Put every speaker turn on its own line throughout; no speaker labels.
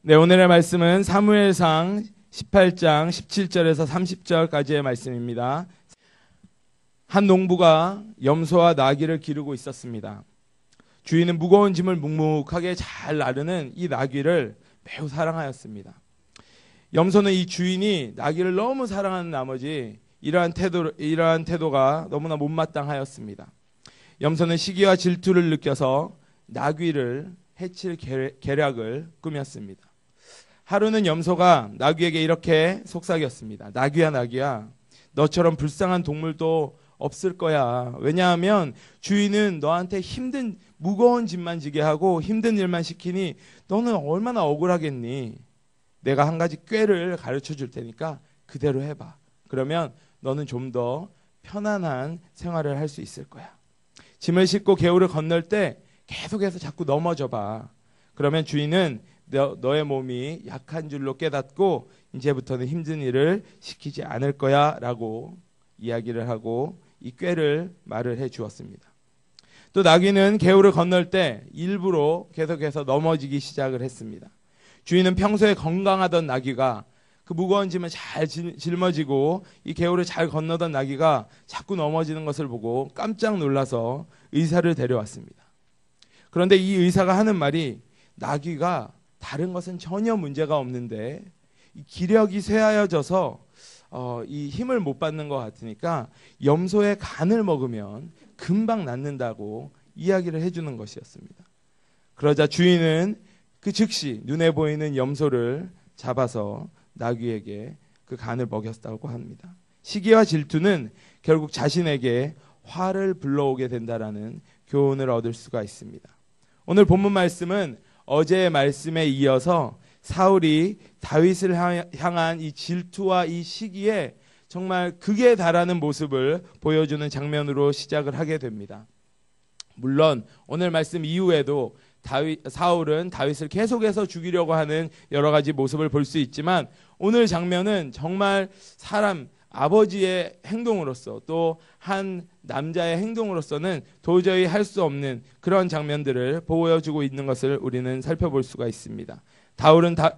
네, 오늘의 말씀은 사무엘상 18장 17절에서 30절까지의 말씀입니다. 한 농부가 염소와 나귀를 기르고 있었습니다. 주인은 무거운 짐을 묵묵하게 잘 나르는 이 나귀를 매우 사랑하였습니다. 염소는 이 주인이 나귀를 너무 사랑하는 나머지 이러한 태도가 너무나 못마땅하였습니다. 염소는 시기와 질투를 느껴서 나귀를 해칠 계략을 꾸몄습니다. 하루는 염소가 나귀에게 이렇게 속삭였습니다. 나귀야, 너처럼 불쌍한 동물도 없을 거야. 왜냐하면 주인은 너한테 힘든 무거운 짐만 지게 하고 힘든 일만 시키니 너는 얼마나 억울하겠니? 내가 한 가지 꾀를 가르쳐 줄 테니까 그대로 해봐. 그러면 너는 좀 더 편안한 생활을 할 수 있을 거야. 짐을 싣고 개울을 건널 때 계속해서 자꾸 넘어져 봐. 그러면 주인은 너의 몸이 약한 줄로 깨닫고 이제부터는 힘든 일을 시키지 않을 거야 라고 이야기를 하고 이 꾀를 말을 해 주었습니다. 또 나귀는 개울을 건널 때 일부러 계속해서 넘어지기 시작을 했습니다. 주인은 평소에 건강하던 나귀가 그 무거운 짐을 잘 짊어지고 이 개울을 잘 건너던 나귀가 자꾸 넘어지는 것을 보고 깜짝 놀라서 의사를 데려왔습니다. 그런데 이 의사가 하는 말이 나귀가 다른 것은 전혀 문제가 없는데 이 기력이 쇠하여져서 이 힘을 못 받는 것 같으니까 염소의 간을 먹으면 금방 낫는다고 이야기를 해주는 것이었습니다. 그러자 주인은 그 즉시 눈에 보이는 염소를 잡아서 나귀에게 그 간을 먹였다고 합니다. 시기와 질투는 결국 자신에게 화를 불러오게 된다라는 교훈을 얻을 수가 있습니다. 오늘 본문 말씀은 어제의 말씀에 이어서 사울이 다윗을 향한 이 질투와 이 시기에 정말 극에 달하는 모습을 보여주는 장면으로 시작을 하게 됩니다. 물론 오늘 말씀 이후에도 사울은 다윗을 계속해서 죽이려고 하는 여러 가지 모습을 볼 수 있지만 오늘 장면은 정말 아버지의 행동으로서 또 한 남자의 행동으로서는 도저히 할 수 없는 그런 장면들을 보여주고 있는 것을 우리는 살펴볼 수가 있습니다.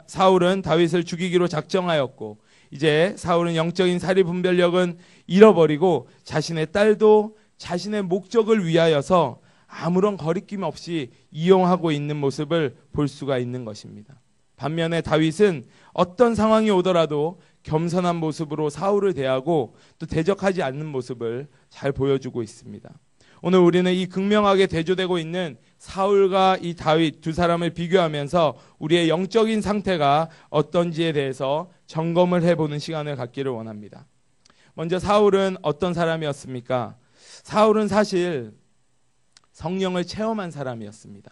사울은 다윗을 죽이기로 작정하였고 이제 사울은 영적인 사리 분별력은 잃어버리고 자신의 딸도 자신의 목적을 위하여서 아무런 거리낌 없이 이용하고 있는 모습을 볼 수가 있는 것입니다. 반면에 다윗은 어떤 상황이 오더라도 겸손한 모습으로 사울을 대하고 또 대적하지 않는 모습을 잘 보여주고 있습니다. 오늘 우리는 이 극명하게 대조되고 있는 사울과 이 다윗 두 사람을 비교하면서 우리의 영적인 상태가 어떤지에 대해서 점검을 해보는 시간을 갖기를 원합니다. 먼저 사울은 어떤 사람이었습니까? 사울은 사실 성령을 체험한 사람이었습니다.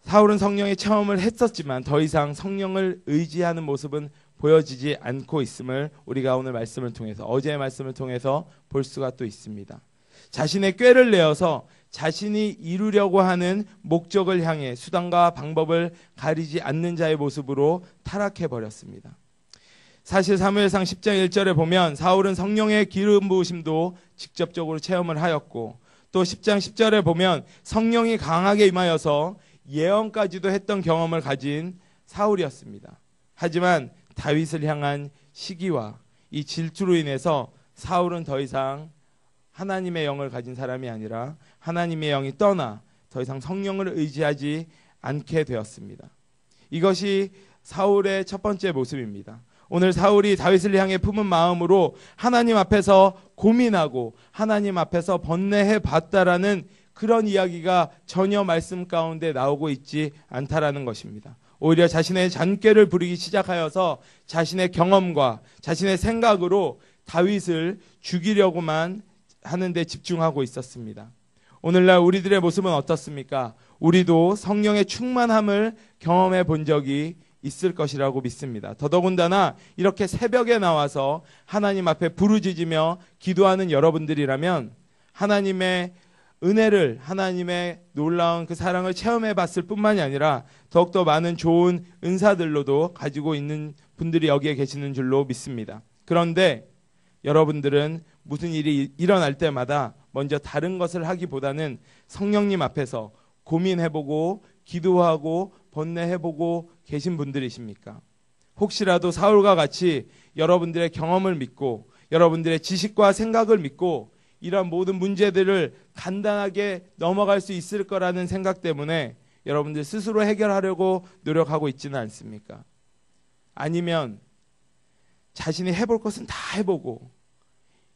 사울은 성령의 체험을 했었지만 더 이상 성령을 의지하는 모습은 보여지지 않고 있음을 우리가 오늘 말씀을 통해서 어제의 말씀을 통해서 볼 수가 또 있습니다. 자신의 꾀를 내어서 자신이 이루려고 하는 목적을 향해 수단과 방법을 가리지 않는 자의 모습으로 타락해 버렸습니다. 사실 사무엘상 10장 1절에 보면 사울은 성령의 기름 부으심도 직접적으로 체험을 하였고 또 10장 10절에 보면 성령이 강하게 임하여서 예언까지도 했던 경험을 가진 사울이었습니다. 하지만 다윗을 향한 시기와 이 질투로 인해서 사울은 더 이상 하나님의 영을 가진 사람이 아니라 하나님의 영이 떠나 더 이상 성령을 의지하지 않게 되었습니다. 이것이 사울의 첫 번째 모습입니다. 오늘 사울이 다윗을 향해 품은 마음으로 하나님 앞에서 고민하고 하나님 앞에서 번뇌해 봤다라는 그런 이야기가 전혀 말씀 가운데 나오고 있지 않다라는 것입니다. 오히려 자신의 잔꾀를 부리기 시작하여서 자신의 경험과 자신의 생각으로 다윗을 죽이려고만 하는 데 집중하고 있었습니다. 오늘날 우리들의 모습은 어떻습니까? 우리도 성령의 충만함을 경험해 본 적이 있을 것이라고 믿습니다. 더더군다나 이렇게 새벽에 나와서 하나님 앞에 부르짖으며 기도하는 여러분들이라면 하나님의 은혜를 하나님의 놀라운 그 사랑을 체험해 봤을 뿐만이 아니라 더욱더 많은 좋은 은사들로도 가지고 있는 분들이 여기에 계시는 줄로 믿습니다. 그런데 여러분들은 무슨 일이 일어날 때마다 먼저 다른 것을 하기보다는 성령님 앞에서 고민해보고 기도하고 번뇌해보고 계신 분들이십니까? 혹시라도 사울과 같이 여러분들의 경험을 믿고 여러분들의 지식과 생각을 믿고 이런 모든 문제들을 간단하게 넘어갈 수 있을 거라는 생각 때문에 여러분들 스스로 해결하려고 노력하고 있지는 않습니까? 아니면 자신이 해볼 것은 다 해보고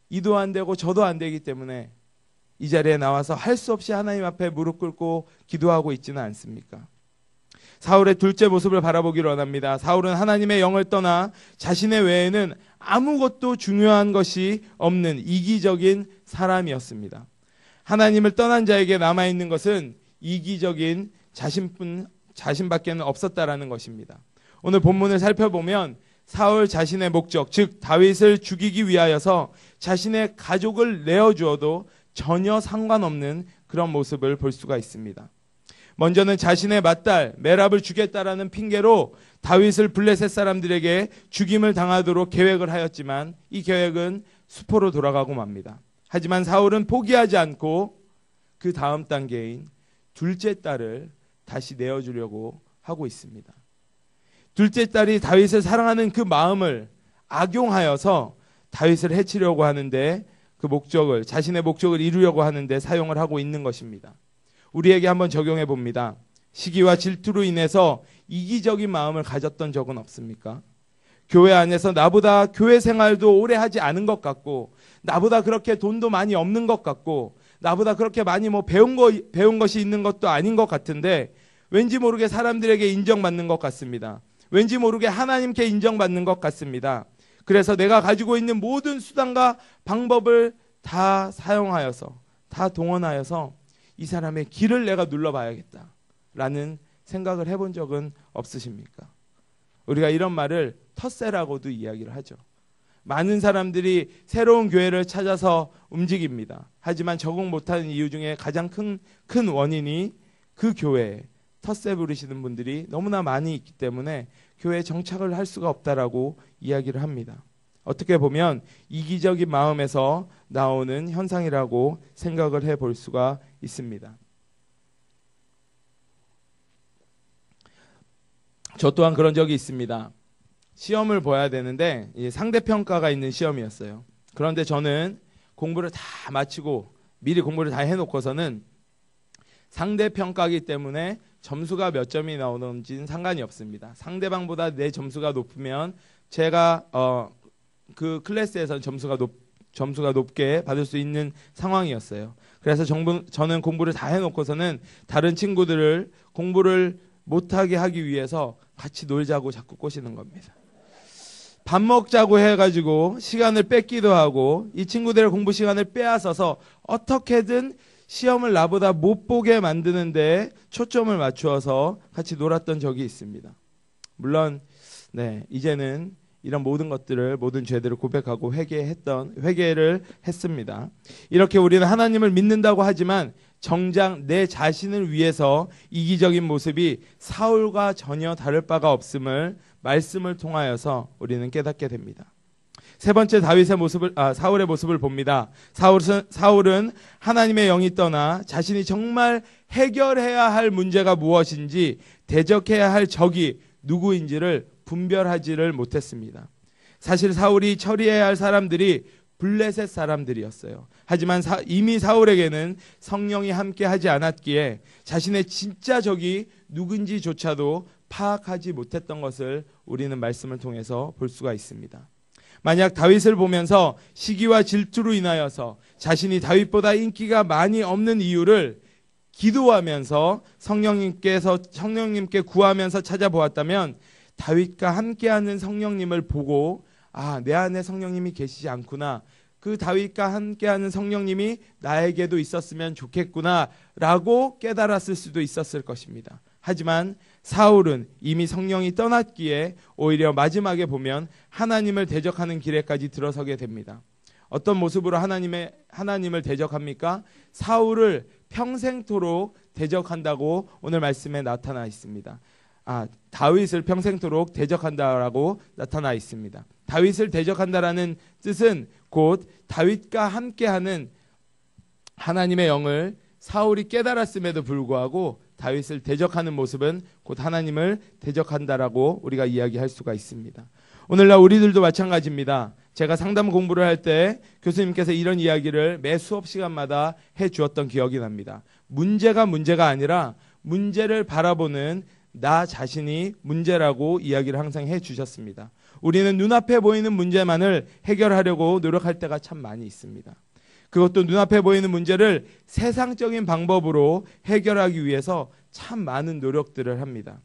이도 안 되고 저도 안 되기 때문에 이 자리에 나와서 할 수 없이 하나님 앞에 무릎 꿇고 기도하고 있지는 않습니까? 사울의 둘째 모습을 바라보기를 원합니다. 사울은 하나님의 영을 떠나 자신의 외에는 아무것도 중요한 것이 없는 이기적인 사람이었습니다. 하나님을 떠난 자에게 남아있는 것은 이기적인 자신밖에는 없었다라는 것입니다. 오늘 본문을 살펴보면 사울 자신의 목적, 즉 다윗을 죽이기 위하여서 자신의 가족을 내어주어도 전혀 상관없는 그런 모습을 볼 수가 있습니다. 먼저는 자신의 맏딸 메랍을 죽였다라는 핑계로 다윗을 블레셋 사람들에게 죽임을 당하도록 계획을 하였지만 이 계획은 수포로 돌아가고 맙니다. 하지만 사울은 포기하지 않고 그 다음 단계인 둘째 딸을 다시 내어주려고 하고 있습니다. 둘째 딸이 다윗을 사랑하는 그 마음을 악용하여서 다윗을 해치려고 하는데 그 목적을, 자신의 목적을 이루려고 하는데 사용을 하고 있는 것입니다. 우리에게 한번 적용해 봅니다. 시기와 질투로 인해서 이기적인 마음을 가졌던 적은 없습니까? 교회 안에서 나보다 교회 생활도 오래 하지 않은 것 같고, 나보다 그렇게 돈도 많이 없는 것 같고, 나보다 그렇게 많이 배운 것이 있는 것도 아닌 것 같은데, 왠지 모르게 사람들에게 인정받는 것 같습니다. 왠지 모르게 하나님께 인정받는 것 같습니다. 그래서 내가 가지고 있는 모든 수단과 방법을 다 사용하여서, 다 동원하여서 이 사람의 길을 내가 눌러봐야겠다라는 생각을 해본 적은 없으십니까? 우리가 이런 말을 텃세라고도 이야기를 하죠. 많은 사람들이 새로운 교회를 찾아서 움직입니다. 하지만 적응 못하는 이유 중에 가장 큰 원인이 그 교회에 텃세 부리시는 분들이 너무나 많이 있기 때문에 교회에 정착을 할 수가 없다라고 이야기를 합니다. 어떻게 보면 이기적인 마음에서 나오는 현상이라고 생각을 해볼 수가 있습니다. 저 또한 그런 적이 있습니다. 시험을 봐야 되는데 상대평가가 있는 시험이었어요. 그런데 저는 공부를 다 마치고 미리 공부를 다 해놓고서는 상대평가이기 때문에 점수가 몇 점이 나오는지는 상관이 없습니다. 상대방보다 내 점수가 높으면 제가 그 클래스에서 점수가 높게 받을 수 있는 상황이었어요. 그래서 저는 공부를 다 해놓고서는 다른 친구들을 공부를 못하게 하기 위해서 같이 놀자고 자꾸 꼬시는 겁니다. 밥 먹자고 해가지고 시간을 뺏기도 하고 이 친구들의 공부 시간을 빼앗아서 어떻게든 시험을 나보다 못 보게 만드는데 초점을 맞추어서 같이 놀았던 적이 있습니다. 물론 이제는 이런 모든 것들을, 모든 죄들을 고백하고 회개를 했습니다. 이렇게 우리는 하나님을 믿는다고 하지만 정작 내 자신을 위해서 이기적인 모습이 사울과 전혀 다를 바가 없음을 말씀을 통하여서 우리는 깨닫게 됩니다. 세 번째 사울의 모습을 봅니다. 사울은 하나님의 영이 떠나 자신이 정말 해결해야 할 문제가 무엇인지, 대적해야 할 적이 누구인지를 분별하지를 못했습니다. 사실 사울이 처리해야 할 사람들이 블레셋 사람들이었어요. 하지만 이미 사울에게는 성령이 함께하지 않았기에 자신의 진짜 적이 누군지조차도 파악하지 못했던 것을 우리는 말씀을 통해서 볼 수가 있습니다. 만약 다윗을 보면서 시기와 질투로 인하여서 자신이 다윗보다 인기가 많이 없는 이유를 기도하면서 성령님께 구하면서 찾아보았다면 다윗과 함께하는 성령님을 보고 내 안에 성령님이 계시지 않구나, 그 다윗과 함께하는 성령님이 나에게도 있었으면 좋겠구나 라고 깨달았을 수도 있었을 것입니다. 하지만 사울은 이미 성령이 떠났기에 오히려 마지막에 보면 하나님을 대적하는 길에까지 들어서게 됩니다. 어떤 모습으로 하나님을 대적합니까? 사울을 평생토록 대적한다고 오늘 말씀에 나타나 있습니다. 다윗을 평생토록 대적한다라고 나타나 있습니다. 다윗을 대적한다라는 뜻은 곧 다윗과 함께하는 하나님의 영을 사울이 깨달았음에도 불구하고 다윗을 대적하는 모습은 곧 하나님을 대적한다라고 우리가 이야기할 수가 있습니다. 오늘날 우리들도 마찬가지입니다. 제가 상담 공부를 할 때 교수님께서 이런 이야기를 매 수업 시간마다 해 주었던 기억이 납니다. 문제가 아니라 문제를 바라보는 나 자신이 문제라고 이야기를 항상 해 주셨습니다. 우리는 눈앞에 보이는 문제만을 해결하려고 노력할 때가 참 많이 있습니다. 그것도 눈앞에 보이는 문제를 세상적인 방법으로 해결하기 위해서 참 많은 노력들을 합니다.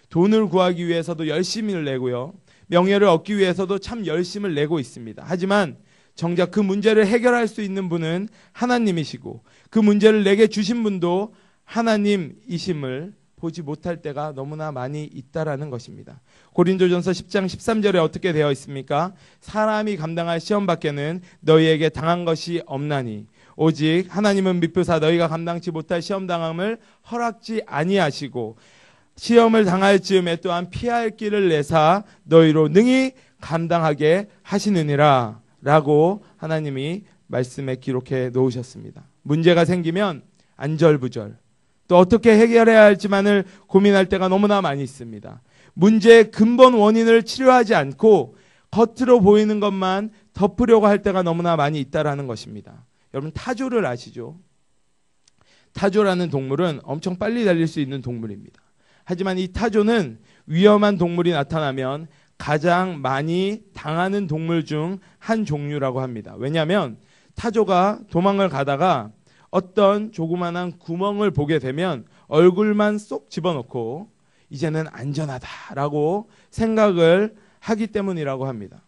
돈을 구하기 위해서도 열심히를 내고요. 명예를 얻기 위해서도 참 열심을 내고 있습니다. 하지만 정작 그 문제를 해결할 수 있는 분은 하나님이시고 그 문제를 내게 주신 분도 하나님이심을 보지 못할 때가 너무나 많이 있다라는 것입니다. 고린도전서 10장 13절에 어떻게 되어 있습니까? 사람이 감당할 시험 밖에는 너희에게 당한 것이 없나니 오직 하나님은 미쁘사 너희가 감당치 못할 시험 당함을 허락지 아니하시고 시험을 당할 즈음에 또한 피할 길을 내사 너희로 능히 감당하게 하시느니라 라고 하나님이 말씀에 기록해 놓으셨습니다. 문제가 생기면 안절부절 또 어떻게 해결해야 할지만을 고민할 때가 너무나 많이 있습니다. 문제의 근본 원인을 치료하지 않고 겉으로 보이는 것만 덮으려고 할 때가 너무나 많이 있다라는 것입니다. 여러분 타조를 아시죠? 타조라는 동물은 엄청 빨리 달릴 수 있는 동물입니다. 하지만 이 타조는 위험한 동물이 나타나면 가장 많이 당하는 동물 중 한 종류라고 합니다. 왜냐하면 타조가 도망을 가다가 어떤 조그만한 구멍을 보게 되면 얼굴만 쏙 집어넣고 이제는 안전하다라고 생각을 하기 때문이라고 합니다.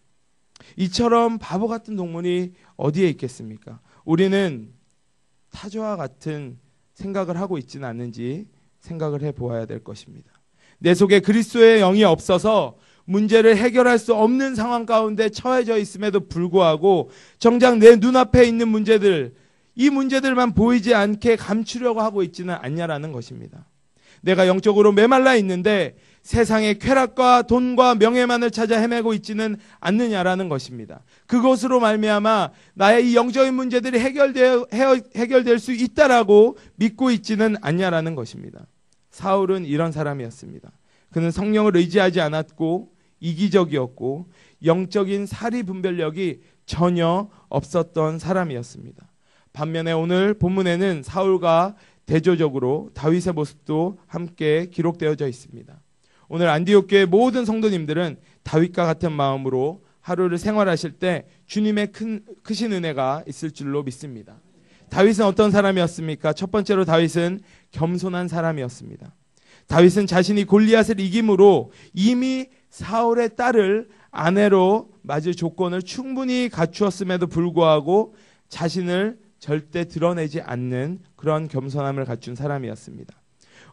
이처럼 바보 같은 동물이 어디에 있겠습니까? 우리는 타조와 같은 생각을 하고 있지는 않는지 생각을 해보아야 될 것입니다. 내 속에 그리스도의 영이 없어서 문제를 해결할 수 없는 상황 가운데 처해져 있음에도 불구하고 정작 내 눈앞에 있는 문제들, 이 문제들만 보이지 않게 감추려고 하고 있지는 않냐라는 것입니다. 내가 영적으로 메말라 있는데 세상의 쾌락과 돈과 명예만을 찾아 헤매고 있지는 않느냐라는 것입니다. 그것으로 말미암아 나의 이 영적인 문제들이 해결될 수 있다라고 믿고 있지는 않냐라는 것입니다. 사울은 이런 사람이었습니다. 그는 성령을 의지하지 않았고 이기적이었고 영적인 사리 분별력이 전혀 없었던 사람이었습니다. 반면에 오늘 본문에는 사울과 대조적으로 다윗의 모습도 함께 기록되어져 있습니다. 오늘 안디옥 교회 모든 성도님들은 다윗과 같은 마음으로 하루를 생활하실 때 주님의 크신 은혜가 있을 줄로 믿습니다. 다윗은 어떤 사람이었습니까? 첫 번째로 다윗은 겸손한 사람이었습니다. 다윗은 자신이 골리앗을 이김으로 이미 사울의 딸을 아내로 맞을 조건을 충분히 갖추었음에도 불구하고 자신을 절대 드러내지 않는 그런 겸손함을 갖춘 사람이었습니다.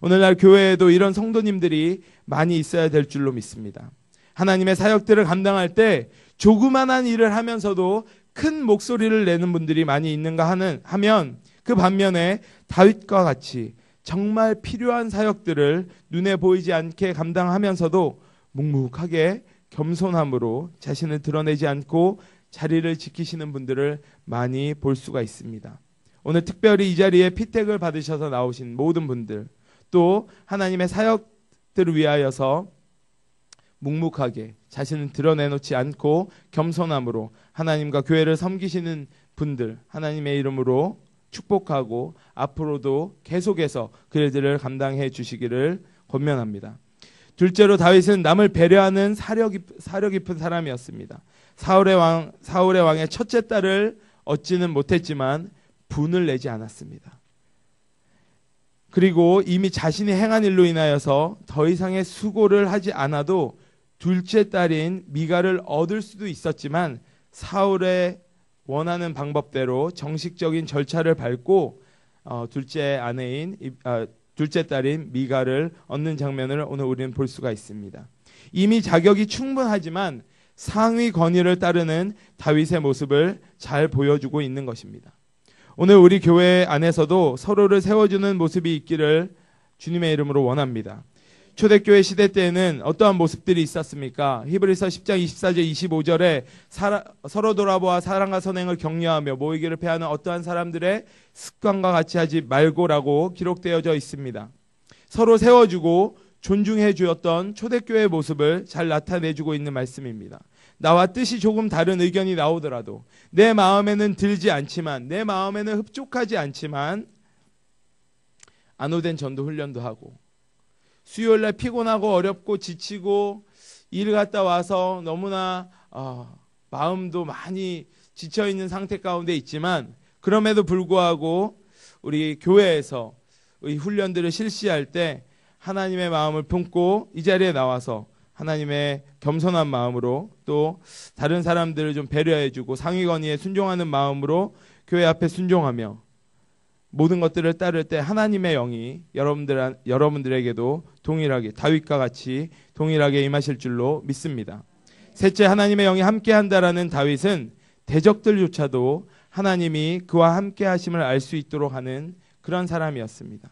오늘날 교회에도 이런 성도님들이 많이 있어야 될 줄로 믿습니다. 하나님의 사역들을 감당할 때 조그만한 일을 하면서도 큰 목소리를 내는 분들이 많이 있는가 하면 그 반면에 다윗과 같이 정말 필요한 사역들을 눈에 보이지 않게 감당하면서도 묵묵하게 겸손함으로 자신을 드러내지 않고 자리를 지키시는 분들을 많이 볼 수가 있습니다. 오늘 특별히 이 자리에 피택을 받으셔서 나오신 모든 분들 또 하나님의 사역들을 위하여서 묵묵하게 자신을 드러내놓지 않고 겸손함으로 하나님과 교회를 섬기시는 분들 하나님의 이름으로 축복하고 앞으로도 계속해서 그 일들을 감당해 주시기를 권면합니다. 둘째로 다윗은 남을 배려하는 사려 깊은 사람이었습니다. 사울의 왕의 첫째 딸을 얻지는 못했지만 분을 내지 않았습니다. 그리고 이미 자신이 행한 일로 인하여서 더 이상의 수고를 하지 않아도 둘째 딸인 미갈을 얻을 수도 있었지만 사울의 원하는 방법대로 정식적인 절차를 밟고 둘째 딸인 미갈을 얻는 장면을 오늘 우리는 볼 수가 있습니다. 이미 자격이 충분하지만 상위 권위를 따르는 다윗의 모습을 잘 보여주고 있는 것입니다. 오늘 우리 교회 안에서도 서로를 세워주는 모습이 있기를 주님의 이름으로 원합니다. 초대교회 시대 때에는 어떠한 모습들이 있었습니까? 히브리서 10장 24절 25절에 서로 돌아보아 사랑과 선행을 격려하며 모이기를 패하는 어떠한 사람들의 습관과 같이 하지 말고라고 기록되어져 있습니다. 서로 세워주고 존중해 주었던 초대교회의 모습을 잘 나타내주고 있는 말씀입니다. 나와 뜻이 조금 다른 의견이 나오더라도 내 마음에는 들지 않지만, 내 마음에는 흡족하지 않지만 안호된 전도 훈련도 하고, 수요일날 피곤하고 어렵고 지치고 일 갔다 와서 너무나 마음도 많이 지쳐있는 상태 가운데 있지만, 그럼에도 불구하고 우리 교회에서 이 훈련들을 실시할 때 하나님의 마음을 품고 이 자리에 나와서 하나님의 겸손한 마음으로, 또 다른 사람들을 좀 배려해주고 상위권위에 순종하는 마음으로 교회 앞에 순종하며 모든 것들을 따를 때 하나님의 영이 여러분들에게도 동일하게, 다윗과 같이 동일하게 임하실 줄로 믿습니다. 셋째, 하나님의 영이 함께한다라는 다윗은 대적들조차도 하나님이 그와 함께하심을 알 수 있도록 하는 그런 사람이었습니다.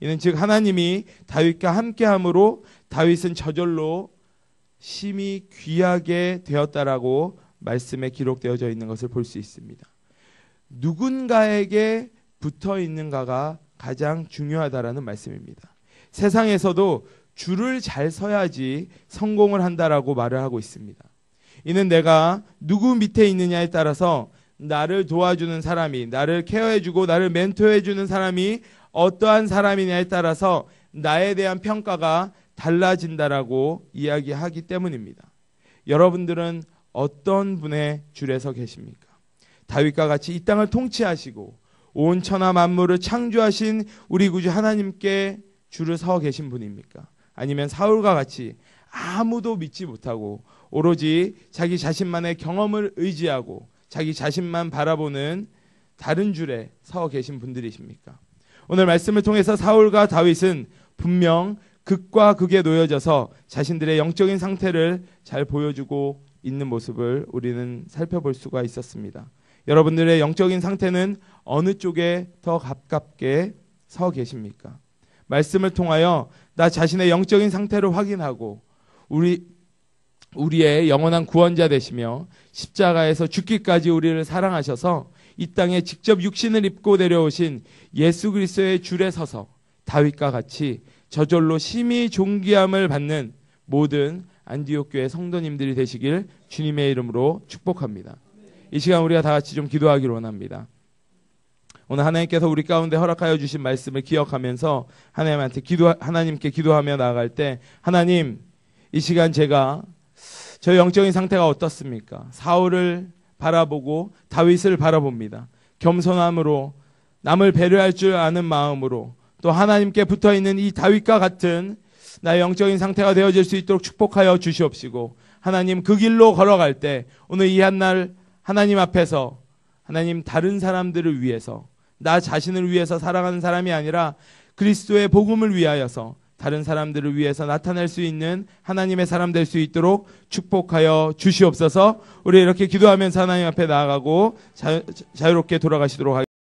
이는 즉 하나님이 다윗과 함께함으로 다윗은 저절로 심히 귀하게 되었다라고 말씀에 기록되어져 있는 것을 볼 수 있습니다. 누군가에게 붙어 있는가가 가장 중요하다라는 말씀입니다. 세상에서도 줄을 잘 서야지 성공을 한다라고 말을 하고 있습니다. 이는 내가 누구 밑에 있느냐에 따라서 나를 도와주는 사람이, 나를 케어해주고 나를 멘토해주는 사람이 어떠한 사람이냐에 따라서 나에 대한 평가가 달라진다라고 이야기하기 때문입니다. 여러분들은 어떤 분의 줄에 서 계십니까? 다윗과 같이 이 땅을 통치하시고 온 천하 만물을 창조하신 우리 구주 하나님께 줄을 서 계신 분입니까? 아니면 사울과 같이 아무도 믿지 못하고 오로지 자기 자신만의 경험을 의지하고 자기 자신만 바라보는 다른 줄에 서 계신 분들이십니까? 오늘 말씀을 통해서 사울과 다윗은 분명 극과 극에 놓여져서 자신들의 영적인 상태를 잘 보여주고 있는 모습을 우리는 살펴볼 수가 있었습니다. 여러분들의 영적인 상태는 어느 쪽에 더 가깝게 서 계십니까? 말씀을 통하여 나 자신의 영적인 상태를 확인하고 우리의 영원한 구원자 되시며 십자가에서 죽기까지 우리를 사랑하셔서 이 땅에 직접 육신을 입고 내려오신 예수 그리스도의 줄에 서서 다윗과 같이 저절로 심히 존귀함을 받는 모든 안디옥 교회 성도님들이 되시길 주님의 이름으로 축복합니다. 이 시간 우리가 다 같이 좀 기도하기를 원합니다. 오늘 하나님께서 우리 가운데 허락하여 주신 말씀을 기억하면서 하나님께 기도하며 나아갈 때, 하나님, 이 시간 제가 저 영적인 상태가 어떻습니까? 사울을 바라보고 다윗을 바라봅니다. 겸손함으로, 남을 배려할 줄 아는 마음으로, 또 하나님께 붙어있는 이 다윗과 같은 나의 영적인 상태가 되어질 수 있도록 축복하여 주시옵시고, 하나님 그 길로 걸어갈 때 오늘 이 한날 하나님 앞에서, 하나님 다른 사람들을 위해서, 나 자신을 위해서 살아가는 사람이 아니라 그리스도의 복음을 위하여서 다른 사람들을 위해서 나타낼 수 있는 하나님의 사람 될 수 있도록 축복하여 주시옵소서. 우리 이렇게 기도하면서 하나님 앞에 나아가고 자유롭게 돌아가시도록 하겠습니다.